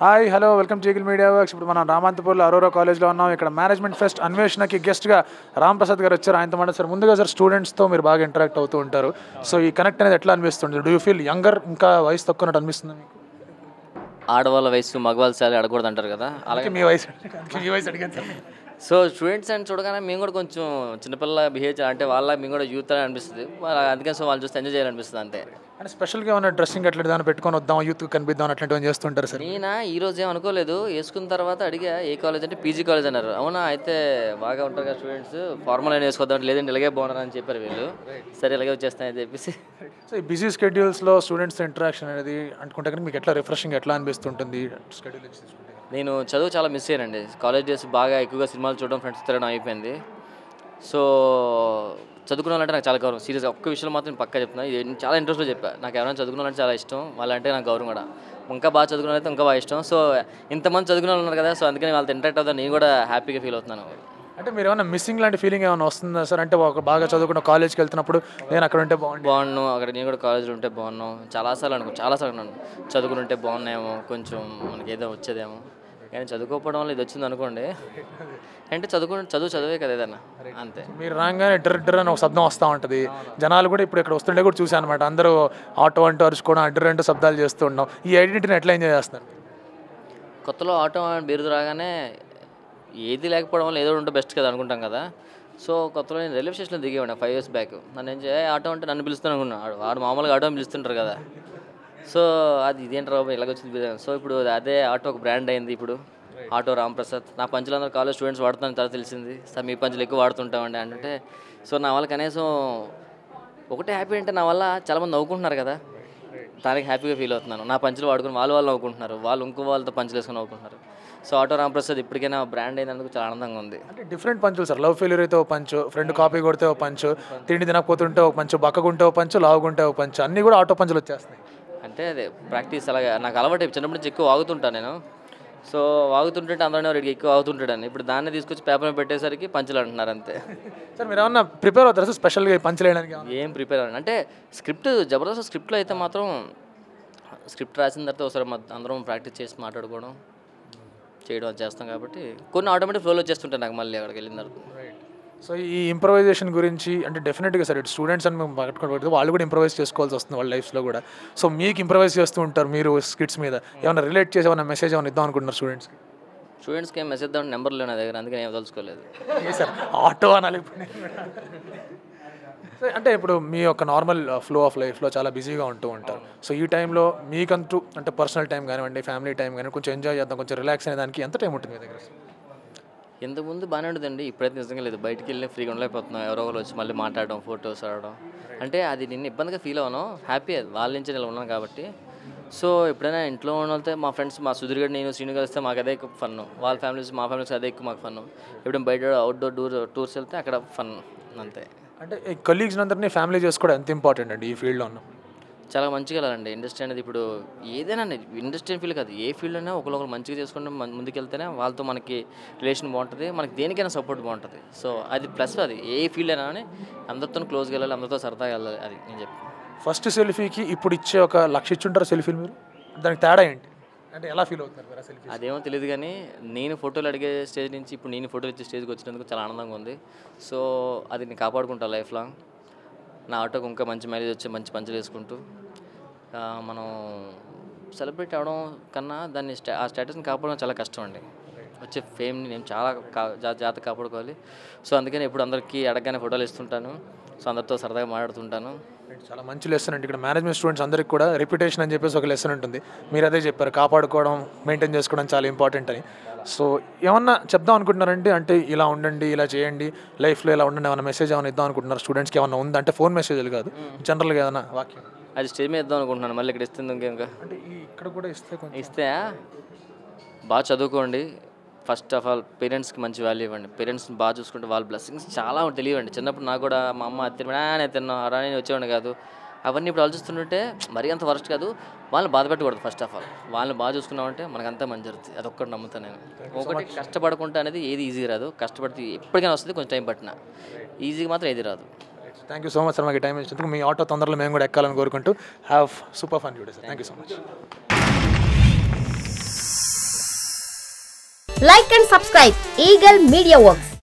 Hi hello welcome to eagle media works. ఇప్పుడు మనం రామంతపూర్లో అరోరా కాలేజ్లో ఉన్నాం. ఇక్కడ మేనేజ్మెంట్ ఫెస్ట్ అన్వేషణకి గెస్ట్గా రామ్ ప్రసాద్ గారు వచ్చారు. ఆయనతో మాట సార్, ముందుగా సార్ స్టూడెంట్స్తో మీరు బాగా ఇంటరాక్ట్ అవుతూ ఉంటారు. సో ఈ కనెక్ట్ అనేది ఎట్లా అనిపిస్తుంది? డూ యూ ఫీల్ యంగర్, ఇంకా వయసు తక్కువ అనిపిస్తుంది మీకు? ఆడవాళ్ళ వయసు మగవాళ్ళ శాలరీ అడగకూడదు అంటారు కదా, అలాగే మీ వయసు అడిగాను సార్. సో స్టూడెంట్స్ అని చూడగానే మేము కూడా కొంచెం చిన్నపిల్ల బిహేవ్ అంటే వాళ్ళ మేము కూడా యూత్ అని అనిపిస్తుంది. అందుకని సో వాళ్ళు చూస్తే ఎంజాయ్ చేయాలనిపిస్తుంది అంతే. అంటే స్పెషల్గా ఏమైనా డ్రెస్సింగ్ అట్లా దాన్ని పెట్టుకొని వద్దాం, యూత్ కనిపిద్దాం అట్లాంటివి చేస్తుంటారు సార్? నేనా ఈ రోజు ఏం అనుకోలేదు. వేసుకున్న తర్వాత అడిగా ఏ కాలేజ్ అంటే పీజీ కాలేజ్ అన్నారు. అవునా, అయితే బాగా ఉంటారు కదా స్టూడెంట్స్, ఫార్మల్ అయినా వేసుకోవద్దాం, లేదంటే ఇలాగే బాగున్నారు అని చెప్పారు వీళ్ళు. సరే ఇలాగే వచ్చేస్తాయని చెప్పేసి. సో ఈ బిజీ స్కెడ్యూల్స్లో స్టూడెంట్స్ ఇంటరాక్షన్ అనేది అనుకుంటే కానీ మీకు ఎట్లా రిఫ్రెషింగ్ ఎట్లా అనిపిస్తుంటుంది స్కెడ్యూల్? నేను చదువు చాలా మిస్ అయ్యానండి. కాలేజ్ డేస్ బాగా ఎక్కువగా సినిమాలు చూడడం, ఫ్రెండ్స్ తిరగడం అయిపోయింది. సో చదువుకున్నాలంటే నాకు చాలా గౌరవం. సీరియస్గా ఒక్క విషయంలో మాత్రం నేను పక్కా చెప్తున్నాను, ఇది నేను చాలా ఇంట్రెస్ట్లో చెప్పాను. నాకు ఎవరైనా చదువుకున్నాలంటే చాలా ఇష్టం, వాళ్ళంటే నాకు గౌరవం కూడా. ఇంకా బాగా చదువుకున్నారైతే ఇంకా బాగా ఇష్టం. సో ఇంతమంది చదువుకున్న వాళ్ళు ఉన్నారు కదా, సో అందుకని వాళ్ళతో ఇంటరాక్ట్ అవుతాను, నేను కూడా హ్యాపీగా ఫీల్ అవుతున్నాను. అంటే మీరు ఏమైనా మిస్సింగ్ లాంటి ఫీలింగ్ ఏమైనా వస్తుందా సార్? అంటే ఒక బాగా చదువుకున్న కాలేజ్కి వెళ్తున్నప్పుడు నేను అక్కడ ఉంటే బాగున్నాను, అక్కడ నేను కూడా కాలేజీలో ఉంటే బాగున్నాం. చాలాసార్లు అన్నాను చదువుకుని ఉంటే బాగున్నాయేమో, కొంచెం మనకి ఏదో వచ్చేదేమో. కానీ చదువుకోకపోవడం వల్ల ఇది వచ్చింది అనుకోండి. అంటే చదువే కదా ఏదన్నా, అంతే. మీరు రాగానే డ్ర అని ఒక శబ్దం వస్తూ ఉంటుంది. జనాలు కూడా ఇప్పుడు ఇక్కడ వస్తుండే కూడా చూసాను అనమాట. అందరూ ఆటో అంటూ అరుచుకోవడం, డ్ర అంటూ శబ్దాలు చేస్తూ ఉన్నాం. ఈ ఐడెంటిటీని ఎట్లా ఎంజాయ్ చేస్తున్నారు? కొత్తలో ఆటో బిరుదు రాగానే ఏది లేకపోవడం వల్ల ఏదో ఉంటే బెస్ట్ కదా అనుకుంటాం కదా. సో కొత్తలో నేను రైల్వే స్టేషన్లో దిగేవాడిని 5 years బ్యాక్. నన్ను ఏం ఆటో అంటే నన్ను పిలుస్తాను అనుకున్నాను. వాడు మామూలుగా ఆటో పిలుస్తుంటారు కదా. సో అది ఇదేంటి రాబు ఇలాగొచ్చింది. సో ఇప్పుడు అదే ఆటో ఒక బ్రాండ్ అయింది. ఇప్పుడు ఆటో రామ్ ప్రసాద్. నా పంచులు అందరూ కాలేజ్ స్టూడెంట్స్ వాడుతాను తర్వాత తెలిసింది. సార్ మీ పంచులు ఎక్కువ వాడుతుంటామండి అంటే. సో నా వల్ల కనీసం ఒకటే హ్యాపీ అంటే నా వల్ల చాలామంది నవ్వుకుంటున్నారు కదా, దానికి హ్యాపీగా ఫీల్ అవుతున్నాను. నా పంచులు వాడుకుని వాళ్ళు నవ్వుకుంటున్నారు, వాళ్ళు ఇంకో వాళ్ళతో పంచులు వేసుకొని నవ్వుకుంటున్నారు. సో ఆటో రామ్ ప్రసాద్ ఇప్పటికైనా బ్రాండ్ అయినందుకు చాలా ఆనందంగా ఉంది. అంటే డిఫరెంట్ పంచులు సార్. లవ్ ఫెయిల్యూర్ అయితే ఒక పంచు, ఫ్రెండ్ కాపీ కొడితే ఒక పంచు, తిండి తినకపోతుంటే ఒక పంచు, బక్కగుంటే ఒక పంచు, లావుగుంటే ఒక పంచు, అన్నీ కూడా ఆటో పంచులు వచ్చేస్తున్నాయి. అంటే అదే ప్రాక్టీస్. అలాగే నాకు అలవాటు చిన్నప్పటి నుంచి ఎక్కువ వాగుతుంటాను నేను. సో వాగుతుంటే అందరూ రెడీ ఎక్కువ వాగుతుంటాడని. ఇప్పుడు దాన్ని తీసుకొచ్చి పేపర్ మీద పెట్టేసరికి పంచులు అంటున్నారు అంతే. సార్ మీరు ఏమన్నా ప్రిపేర్ అవుతారు సార్ స్పెషల్గా పంచులు వేయడానికి? ఏం ప్రిపేర్ అవ్వండి అంటే స్క్రిప్ట్ జబర్దస్త్ స్క్రిప్ట్లో అయితే మాత్రం స్క్రిప్ట్ రాసిన తర్వాత ఒకసారి అందరం ప్రాక్టీస్ చేసి మాట్లాడుకోవడం చేయడం చేస్తాం కాబట్టి కొన్ని ఆటోమేటిక్ ఫ్లోలో వచ్చేస్తుంటాయి నాకు మళ్ళీ అక్కడికి వెళ్ళిన తర్వాత. సో ఈ ఇంప్రవైజేషన్ గురించి అంటే డెఫినెట్గా సార్, ఇటు స్టూడెంట్స్ అని మేము పట్టుకోవడం వాళ్ళు కూడా ఇంప్రవైజ్ చేసుకోవాల్సి వస్తుంది వాళ్ళ లైఫ్లో కూడా. సో మీకు ఇంప్రవైజ్ చేస్తూ ఉంటారు మీరు స్కిట్స్ మీద, ఏమైనా రిలేట్ చేసి ఏమైనా మెసేజ్ ఏమైనా ఇద్దాం అనుకుంటున్నారు స్టూడెంట్స్కి ఏం మెసేజ్ ఇద్దాం నెంబర్ లేవు నా దగ్గర, అందుకని ఏం తెలుసుకోలేదు. సార్ ఆటో అనాలి అంటే ఇప్పుడు మీ యొక్క నార్మల్ ఫ్లో ఆఫ్ లైఫ్లో చాలా బిజీగా ఉంటూ ఉంటారు. సో ఈ టైంలో మీకంటూ అంటే పర్సనల్ టైం కానివ్వండి, ఫ్యామిలీ టైం కానివ్వండి, కొంచెం ఎంజాయ్ చేద్దాం, కొంచెం రిలాక్స్ అనే దానికి ఎంత టైం ఉంటుంది మీ దగ్గర? ఇంతకుముందు బాగానే ఉంటుందండి, ఇప్పుడైతే నిజంగా లేదు. బయటికి వెళ్ళి ఫ్రీగా ఉండలేకపోతున్నాం. ఎవరో ఒకరు వచ్చి మళ్ళీ మాట్లాడడం, ఫొటోస్ ఆడడం అంటే అది నిన్ను ఇబ్బందిగా ఫీల్ అవ్వను. హ్యాపీ వాళ్ళ నుంచి నేను ఉన్నాను కాబట్టి. సో ఎప్పుడైనా ఇంట్లో ఉన్నతే మా ఫ్రెండ్స్, మా సుధీర్ గారు, నేను శ్రీను కలిస్తే మాకు అదే ఎక్కువ ఫన్. వాళ్ళ ఫ్యామిలీస్ మా ఫ్యామిలీస్ అదే ఎక్కువ మాకు ఫన్. ఎప్పుడైనా బయట అవుట్డోర్ టూర్స్ వెళ్తే అక్కడ ఫన్ అంతే. అంటే ఈ కొలీగ్స్ అందరినీ ఫ్యామిలీ చేసుకోవడం ఎంత ఇంపార్టెంట్ అండి ఈ ఫీల్డ్లో ఉన్న? చాలా మంచిగా వెళ్ళాలండి. ఇండస్ట్రీ అనేది ఇప్పుడు ఏదైనా ఇండస్ట్రీ ఫీల్డ్ కాదు, ఏ ఫీల్డ్ అయినా ఒకరు మంచిగా చేసుకుంటే ముందుకెళ్తేనే వాళ్ళతో మనకి రిలేషన్ బాగుంటుంది, మనకి దేనికైనా సపోర్ట్ బాగుంటుంది. సో అది ప్లస్. అది ఏ ఫీల్డ్ అయినా కానీ అందరితో క్లోజ్గా వెళ్ళాలి, అందరితో సరదాగా వెళ్ళాలి. అది నేను చెప్పాను. ఫస్ట్ సెల్ఫీకి ఇప్పుడు ఇచ్చే 1,00,000 ఇచ్చుంటారు సెల్ఫీలు మీరు, దానికి తేడా ఏంటి? అంటే ఎలా ఫీల్ అవుతున్నారు మీరు సెల్ఫీ? అదేమో తెలియదు కానీ నేను ఫోటోలు అడిగే స్టేజ్ నుంచి ఇప్పుడు నేను ఫోటోలు ఇచ్చే స్టేజ్కి వచ్చినందుకు చాలా ఆనందంగా ఉంది. సో అది నేను కాపాడుకుంటాను లైఫ్ లాంగ్. నా ఆటోకి ఇంకా మంచి మైలేజ్ వచ్చి మంచి పంచులు వేసుకుంటూ మనం సెలబ్రేట్ అవ్వడం కన్నా దాన్ని ఆ స్టేటస్ని కాపాడడం చాలా కష్టం అండి. వచ్చే ఫేమ్ని నేను చాలా జాగ్రత్త కాపాడుకోవాలి. సో అందుకని ఎప్పుడు అందరికీ అడగగానే ఫోటోలు ఇస్తుంటాను. సో అందరితో సరదాగా మాట్లాడుతుంటాను. చాలా మంచి లెసన్ అండి. ఇక్కడ మేనేజ్మెంట్ స్టూడెంట్స్ అందరికీ కూడా రెప్యుటేషన్ అని చెప్పేసి ఒక లెసన్ ఉంటుంది. మీరు అదే చెప్పారు, కాపాడుకోవడం, మెయింటైన్ చేసుకోవడం చాలా ఇంపార్టెంట్ అని. సో ఏమన్నా చెప్దాం అనుకుంటున్నారంటే, అంటే ఇలా ఉండండి, ఇలా చేయండి, లైఫ్లో ఇలా ఉండండి, ఏమైనా మెసేజ్ ఏమైనా ఇద్దాం అనుకుంటున్నారు స్టూడెంట్స్కి? ఏమైనా ఉందా అంటే ఫోన్ మెసేజ్లు కాదు, జనరల్గా ఏదైనా వాక్యం? అది స్టేజ్ మీద ఇద్దాం అనుకుంటున్నాను. మళ్ళీ ఇక్కడ ఇస్తుంది ఇంకా అంటే ఇక్కడ కూడా ఇస్తే బాగా చదువుకోండి. ఫస్ట్ ఆఫ్ ఆల్ పేరెంట్స్కి మంచి వాల్యూ ఇవ్వండి. పేరెంట్స్ని బాగా చూసుకుంటే వాళ్ళ బ్లెస్సింగ్స్ చాలా తెలియవండి. చిన్నప్పుడు నాకు కూడా మా అమ్మ నేను తిన్నా నేను వచ్చేవాడిని కాదు. అవన్నీ ఇప్పుడు ఆలోచిస్తుంటే మరీ అంత వరస్ట్ కాదు. వాళ్ళని బాధ పెట్టకూడదు. ఫస్ట్ ఆఫ్ ఆల్ వాళ్ళని బాగా చూసుకున్నామంటే మనకంతా మంచి జరుగుతుంది. అదొక్కటి నమ్ముతాను నేను. ఒకటి కష్టపడకుండా అనేది ఏది ఈజీ రాదు. కష్టపడితే ఎప్పటికైనా వస్తుంది, కొంచెం టైం పట్టినా. ఈజీగా మాత్రం ఏది రాదు. Thank you so much sir, మాకు టైం ఇచ్చినందుకు. మీ ఆటో తొందరలో మేము కూడా ఎక్కాలని కోరుకుంటూ have super fun day sir. Thank you so much. Like and subscribe Eagle Media Works.